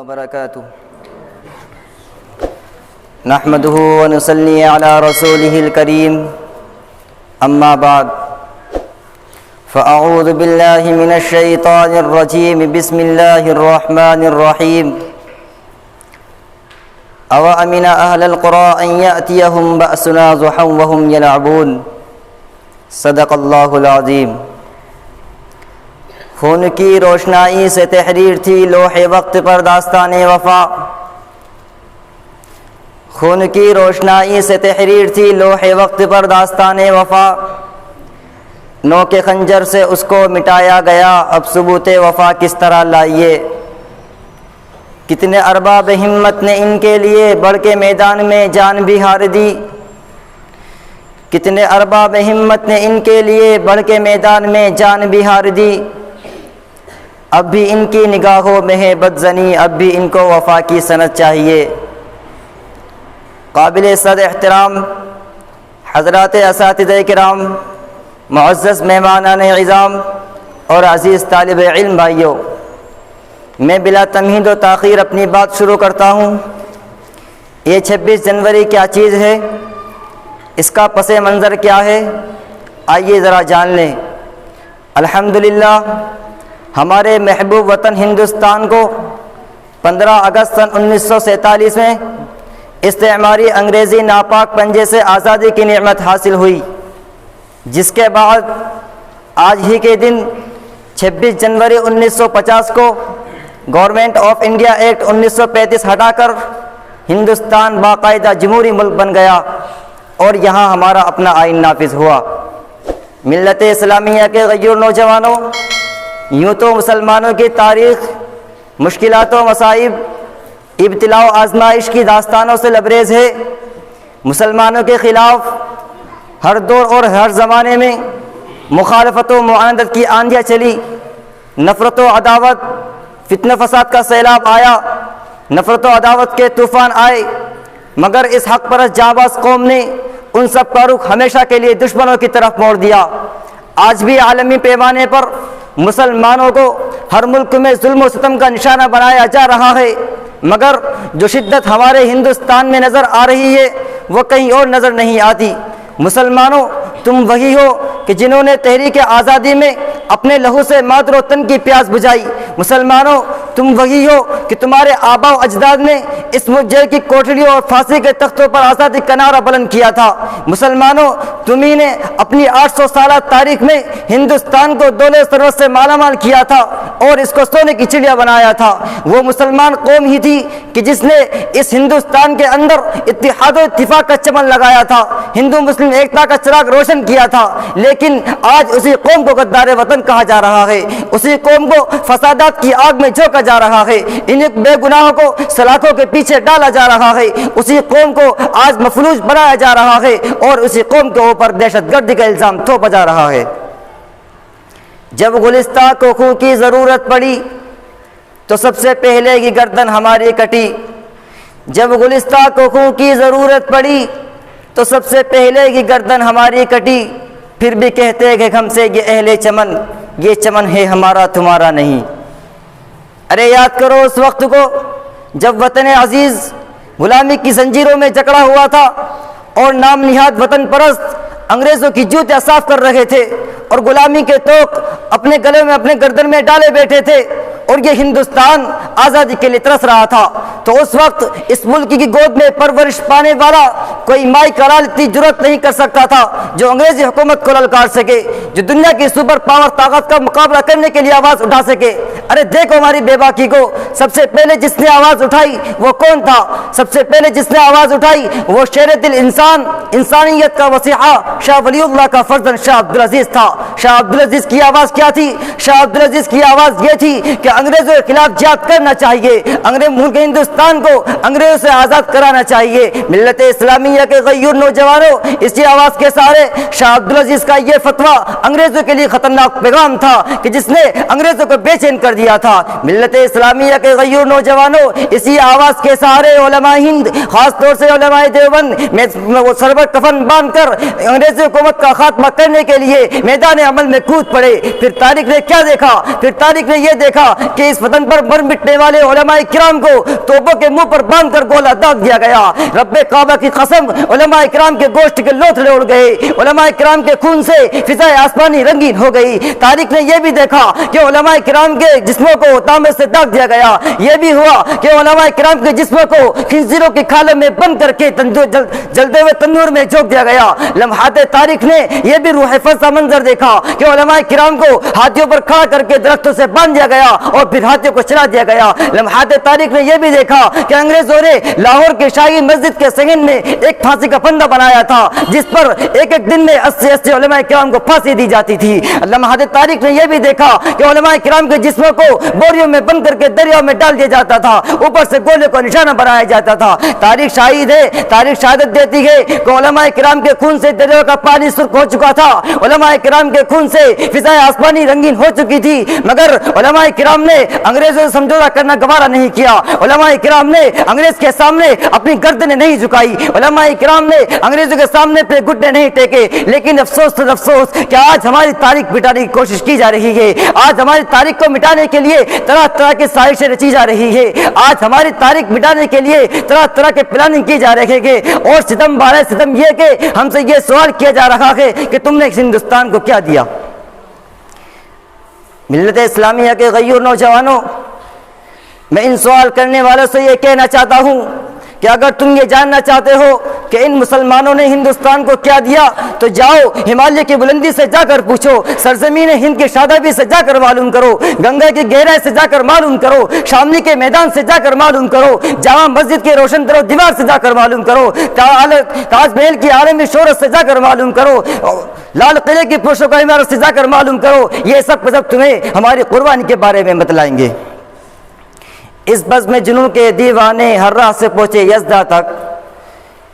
وبركاته نحمده ونصلي على رسوله الكريم أما بعد فأعوذ بالله من الشيطان الرجيم بسم الله الرحمن الرحيم أوأمن أهل القرى أن يأتيهم بأسنا ضحى وهم يلعبون صدق اللہ العظیم۔ خون کی روشنائی سے تحریر تھی لوح وقت پر داستان وفا، خون کی روشنائی سے تحریر تھی لوح وقت پر داستان وفا، نو کے خنجر سے اس کو مٹایا گیا، اب ثبوت وفا کس طرح لائیے۔ کتنے ارباب ہمت نے ان کے لیے بڑھ کے میدان میں جان بھی ہار دی، کتنے ارباب ہمت نے ان کے لیے بڑھ کے میدان میں جان بھی ہار دی، اب بھی ان کی نگاہوں میں ہے بدزنی، اب بھی ان کو وفا کی سند چاہیے۔ قابل صد احترام حضرات اساتذہ کرام، معزز مہمانان عظام اور عزیز طالب علم بھائیوں، میں بلا تمہید و تاخیر اپنی بات شروع کرتا ہوں۔ یہ 26 جنوری کیا چیز ہے، اس کا پس منظر کیا ہے، آئیے ذرا جان لیں۔ الحمدللہ ہمارے محبوب وطن ہندوستان کو 15 اگست سن 1947 میں استعماری انگریزی ناپاک پنجے سے آزادی کی نعمت حاصل ہوئی، جس کے بعد آج ہی کے دن 26 جنوری 1950 کو گورنمنٹ آف انڈیا ایکٹ 1935 ہٹا کر ہندوستان باقاعدہ جمہوری ملک بن گیا اور یہاں ہمارا اپنا آئین نافذ ہوا۔ ملت اسلامیہ کے غیور نوجوانوں، یوں تو مسلمانوں کی تاریخ مشکلات و مصائب، ابتلاء و آزمائش کی داستانوں سے لبریز ہے۔ مسلمانوں کے خلاف ہر دور اور ہر زمانے میں مخالفت و معاندت کی آندیاں چلی، نفرت و عداوت، فتنہ فساد کا سیلاب آیا، نفرت و عداوت کے طوفان آئے، مگر اس حق پرست جانباز قوم نے ان سب کا رخ ہمیشہ کے لیے دشمنوں کی طرف موڑ دیا۔ آج بھی عالمی پیمانے پر مسلمانوں کو ہر ملک میں ظلم و ستم کا نشانہ بنایا جا رہا ہے، مگر جو شدت ہمارے ہندوستان میں نظر آ رہی ہے وہ کہیں اور نظر نہیں آتی۔ مسلمانوں، تم وہی ہو کہ جنہوں نے تحریک آزادی میں اپنے لہو سے مادر و تن کی پیاس بجھائی۔ مسلمانوں، تم وہی ہو کہ تمہارے آباء و اجداد نے اس ملک جیل کی کوٹڑیوں اور پھانسی کے تختوں پر آزادی کا نعرہ بلند کیا تھا۔ مسلمانوں، تمہیں نے اپنی 800 سالہ تاریخ میں ہندوستان کو دولت ثروت سے مالا مال کیا تھا اور اس کو سونے کی چڑیا بنایا تھا۔ وہ مسلمان قوم ہی تھی کہ جس نے اس ہندوستان کے اندر اتحاد و اتفاق کا چمن لگایا تھا، ہندو مسلم ایکتا کا چراغ روشن کیا تھا، لیکن آج اسی قوم کو غدار وطن کہا جا رہا ہے، اسی قوم کو فسادات کی آگ میں جھونکا جا رہا ہے، ان بے گناہوں کو سلاخوں کے پیچھے ڈالا جا رہا ہے، اسی قوم کو آج مفلوج بنایا جا رہا ہے اور اسی قوم کے اوپر دہشت گردی کا الزام تھوپا جا رہا ہے۔ جب گلستہ کو خوں کی ضرورت پڑی تو سب سے پہلے کی گردن ہماری کٹی، جب گلستہ کو خوں کی ضرورت پڑی تو سب سے پہلے کی گردن ہماری کٹی، پھر بھی کہتے کہ ہم سے یہ اہل چمن، یہ چمن ہے ہمارا تمہارا نہیں۔ ارے یاد کرو اس وقت کو جب وطن عزیز غلامی کی زنجیروں میں جکڑا ہوا تھا اور نام نہاد وطن پرست انگریزوں کی جوتیاں صاف کر رہے تھے اور غلامی کے توق اپنے گلے میں اپنے گردن میں ڈالے بیٹھے تھے اور یہ ہندوستان آزادی کے لیے ترس رہا تھا۔ تو اس وقت اس ملک کی گود میں پرورش پانے والا کوئی مائی کرال اتنی جرأت نہیں کر سکتا تھا جو انگریزی حکومت کو للکار سکے، جو دنیا کی سپر پاور طاقت کا مقابلہ کرنے کے لیے آواز اٹھا سکے۔ ارے دیکھو ہماری بے باکی کو، سب سے پہلے جس نے آواز اٹھائی وہ کون تھا؟ سب سے پہلے جس نے آواز اٹھائی وہ شیر دل انسان، انسانیت کا مسیحا شاہ ولی اللہ کا فرزند شاہ عبدالعزیز تھا۔ شاہ عبدالعزیز کی آواز کیا تھی؟ شاہ عبدالعزیز کی آواز یہ تھی کہ انگریزوں کے خلاف جہاد کرنا چاہیے، ملک ہندوستان کو انگریزوں سے آزاد کرانا چاہیے۔ ملت اسلامیہ کے غیور نوجوانوں، اسی آواز کے سہارے شاہ عبدالعزیز کا یہ فتویٰ انگریزوں کے لیے خطرناک پیغام تھا کہ جس نے انگریزوں کو بے چین کر دیا تھا۔ ملت اسلامیہ کے غیور نوجوانوں، اسی آواز کے سہارے علماء ہند، خاص طور سے علماء دیوبند میں وہ سربر کفن باندھ کر انگریزی حکومت کا خاتمہ کرنے کے لیے میدان عمل میں کود پڑے۔ پھر تاریخ نے کیا دیکھا؟ پھر تاریخ نے یہ دیکھا کہ اس وطن پر مر مٹنے والے علماء کرام کو توپوں کے منہ پر باندھ کر گولا داغ دیا گیا۔ رب کعبہ کی قسم، علماء کرام کے گوشت کے لوتھڑے اڑ گئے، علماء کرام کے خون سے فضائے آسمانی رنگین ہو گئی۔ تاریخ نے یہ بھی دیکھا کہ علماء کرام کے جسموں کو تانبے سے داغ دیا گیا۔ یہ بھی ہوا کہ علماء کرام کے جسموں کو خنزیروں کی کھالوں میں بند کر کے جلتے ہوئے تندور میں جھونک دیا گیا۔ لمحات تاریخ نے یہ بھی روح فرسا منظر دیکھا کہ علماء کرام کو ہاتھیوں پر کھڑا کر کے درختوں سے باندھ دیا گیا اور پھر ہاتھیوں کو چلا دیا گیا۔ لمحات تاریخ نے یہ بھی دیکھا کہ انگریزوں نے لاہور کے شاہی مسجد کے سنگن میں ایک پھانسی کا پھندا بنایا تھا جس پر ایک ایک دن میں 80 علماء کرام کو پھانسی دی جاتی تھی۔ لمحات تاریخ نے یہ بھی دیکھا کہ علماء کرام کے جسموں کو بوریوں میں بند کر کے دریا میں ڈال دیا جاتا تھا، اوپر سے گولے کو نشانہ بنایا جاتا تھا۔ تاریخ شاہد ہے، تاریخ شہادت دیتی ہے کہ علماء کرام کے خون سے دریا کا پانی سرخ ہو چکا تھا، علماء کرام کے خون سے فضائے آسمانی رنگین ہو چکی تھی، مگر علماء کرام نے انگریزوں سے سمجھوتا کرنا گوارا نہیں کیا۔ علماء کرام نے انگریز کے سامنے اپنی گردنیں نہیں جھکائی، علماء کرام نے انگریزوں کے سامنے پہ گھٹنے نہیں ٹیکے۔ لیکن افسوس تو افسوس کہ آج ہماری تاریخ مٹانے کی کوشش کی جا رہی ہے، آج ہماری تاریخ کو مٹانے کے لیے طرح طرح کی سازشیں رچی جا رہی ہے، آج ہماری تاریخ مٹانے کے لیے طرح طرح کے پلاننگ کی جا رہی ہے، اور ستم بارے ستم یہ کہ ہم سے یہ سوال کیا جا رہا ہے کہ تم نے اس ہندوستان کو کیا دیا۔ ملت اسلامیہ کے غیور نوجوانوں، میں ان سوال کرنے والوں سے یہ کہنا چاہتا ہوں کہ اگر تم یہ جاننا چاہتے ہو کہ ان مسلمانوں نے ہندوستان کو کیا دیا تو جاؤ ہمالیہ کی بلندی سے جا کر پوچھو، سرزمین ہند کی شادابی سے جا کر معلوم کرو، گنگا کی گہرائی سے جا کر معلوم کرو، شاملی کے میدان سے جا کر معلوم کرو، جامع مسجد کے روشن تر و دیوار سے جا کر معلوم کرو، تاج محل کی عالمی شہرت سے جا کر معلوم کرو، لال قلعے کی پرشوں کا عمارت سے جا کر معلوم کرو۔ یہ سب تمہیں ہماری قربانی کے بارے میں بتلائیں گے۔ اس بزم جنوں کے دیوانے ہر راہ سے پہنچے یزدہ تک،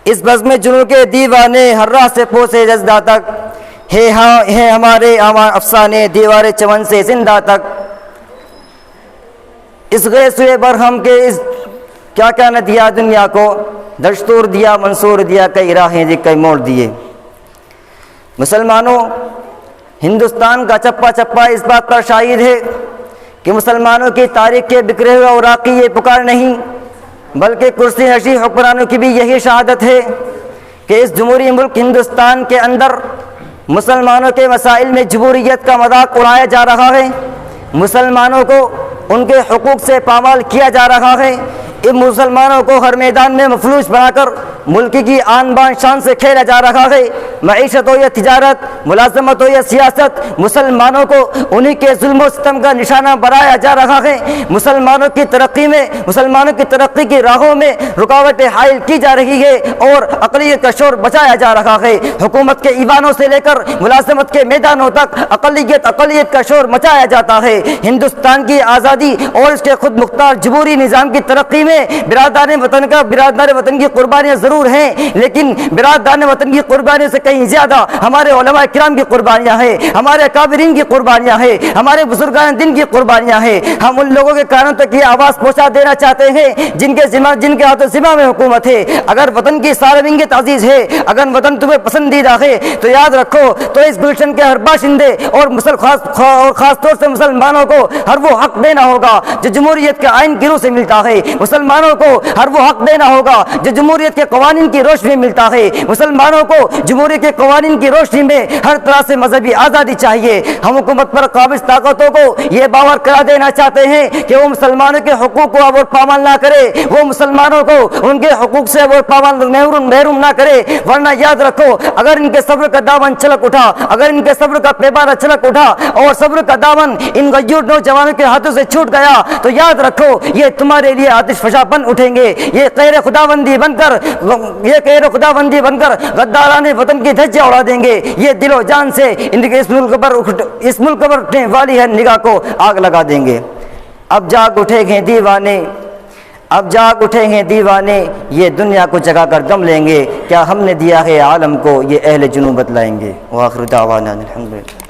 اس بزم جنوں کے دیوانے ہر راہ سے پہنچے یزدہ تک، ہے ہمارے افسانے دیوار چمن سے زندہ تک۔ اس گئے سوئے برہم کے اس کیا کیا نہ دیا دنیا کو، دستور دیا منصور دیا، کئی راہیں دی کئی موڑ دیے۔ مسلمانوں، ہندوستان کا چپا چپا اس بات پر شاہد ہے کہ مسلمانوں کی تاریخ کے بکھرے ہوئے اوراق کی یہ پکار نہیں بلکہ کرسی نشین حکمرانوں کی بھی یہی شہادت ہے کہ اس جمہوری ملک ہندوستان کے اندر مسلمانوں کے مسائل میں جمہوریت کا مذاق اڑایا جا رہا ہے، مسلمانوں کو ان کے حقوق سے پامال کیا جا رہا ہے، ان مسلمانوں کو ہر میدان میں مفلوج بنا کر ملک کی آن بان شان سے کھیلا جا رہا ہے۔ معیشت ہو یا تجارت، ملازمت ہو یا سیاست، مسلمانوں کو انہی کے ظلم و ستم کا نشانہ بنایا جا رہا ہے۔ مسلمانوں کی ترقی میں، مسلمانوں کی ترقی کی راہوں میں رکاوٹیں حائل کی جا رہی ہے اور اقلیت کا شور بچایا جا رہا ہے۔ حکومت کے ایوانوں سے لے کر ملازمت کے میدانوں تک اقلیت کا شور مچایا جاتا ہے۔ ہندوستان کی آزادی اور اس کے خود مختار جمہوری نظام کی ترقی میں برادران وطن کی قربانیاں ضرور ہیں، لیکن برادران وطن کی قربانیوں سے کہیں زیادہ ہمارے علماء کرام کی قربانیاں ہیں، ہمارے اکابرین کی قربانیاں ہیں، ہمارے بزرگان دین کی قربانیاں ہیں۔ ہم ان لوگوں کے کانوں تک یہ آواز پہنچا دینا چاہتے ہیں جن کے ہاتھوں ذمہ میں حکومت ہے۔ اگر وطن کی سارمنگت عزیز ہے، اگر وطن تمہیں پسندیدہ ہے تو یاد رکھو تو اس گلشن کے ہر باشندے اور خاص طور سے مسلمانوں کو ہر وہ حق دینا ہوگا جو جمہوریت کے آئین کی روح سے ملتا ہے، مسلمانوں کو ہر وہ حق دینا ہوگا جو جمہوریت کے قوانین کی روشنی میں ملتا ہے، مسلمانوں کو جمہوریت کے قوانین کی روشنی میں ہر طرح سے مذہبی آزادی چاہیے۔ ہم حکومت پر قابض طاقتوں کو یہ باور کرا دینا چاہتے ہیں کہ وہ مسلمانوں کے حقوق کو اب اور پامال نہ کرے، وہ مسلمانوں کو ان کے حقوق سے اب اور پامال محروم نہ کرے، ورنہ یاد رکھو اگر ان کے صبر کا دامن چھلک اٹھا، اگر ان کے صبر کا پیمانہ چھلک اٹھا اور صبر کا دامن ان غیور نوجوانوں کے ہاتھوں سے چھوٹ گیا تو یاد رکھو یہ تمہارے لیے آتش فشاں بن اٹھیں گے، یہ غیر خداوندی بن کر غداران وطن کی دھجیاں اڑا دیں گے، یہ دل و جان سے ان کے اس ملک پر اٹھنے والی ہے نگاہ کو آگ لگا دیں گے۔ اب جاگ اٹھیں گے دیوانے، یہ دنیا کو جگا کر گم لیں گے، کیا ہم نے دیا ہے عالم کو یہ اہل جنوب بتلائیں گے۔ وآخر دعوانا الحمدللہ۔